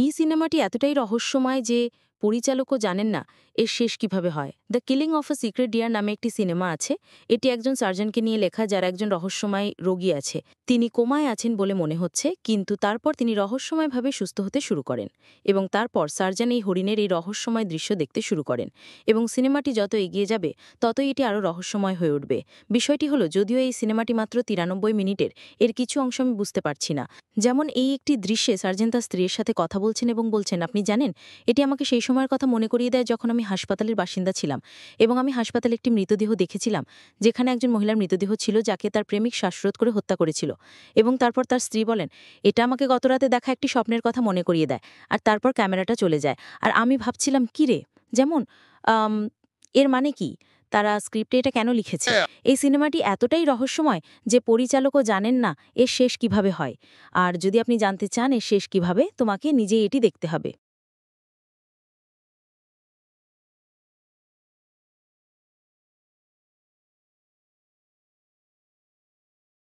এই সিনেমাটি এতটাই রহস্যময় যে পরিচালকও জানেন না এর শেষ কিভাবে হয়। The killing of a sacred deer নামে একটি সিনেমা আছে। এটি একজন সার্জনকে নিয়ে লেখা, যার একজন রহস্যময় রোগী আছে। তিনি কোমায় আছেন বলে মনে হচ্ছে, কিন্তু তারপর তিনি রহস্যময়ভাবে সুস্থ হতে শুরু করেন এবং তারপর সার্জন এই হরিণের এই রহস্যময় দৃশ্য দেখতে শুরু করেন এবং সিনেমাটি যত এগিয়ে যাবে ততই এটি আরও রহস্যময় হয়ে উঠবে। বিষয়টি হলো, যদিও এই সিনেমাটি মাত্র 93 মিনিটের, এর কিছু অংশ আমি বুঝতে পারছি না। যেমন এই একটি দৃশ্যে সার্জেন তার স্ত্রীর সাথে কথা বলছেন এবং বলছেন, আপনি জানেন, এটি আমাকে সেই সময়ের কথা মনে করিয়ে দেয় যখন আমি হাসপাতালের বাসিন্দা ছিলাম এবং আমি হাসপাতালে একটি মৃতদেহ দেখেছিলাম, যেখানে একজন মহিলার মৃতদেহ ছিল যাকে তার প্রেমিক শ্বাসরোধ করে হত্যা করেছিল। এবং তারপর তার স্ত্রী বলেন, এটা আমাকে গতরাতে দেখা একটি স্বপ্নের কথা মনে করিয়ে দেয়। আর তারপর ক্যামেরাটা চলে যায়। আর আমি ভাবছিলাম, কি রে, যেমন আম, এর মানে কি, তারা স্ক্রিপ্টে এটা কেন লিখেছে? এই সিনেমাটি এতটাই রহস্যময় যে পরিচালকও জানেন না এর শেষ কিভাবে হয়। আর যদি আপনি জানতে চান এর শেষ কিভাবে, তোমাকে নিজেই এটি দেখতে হবে।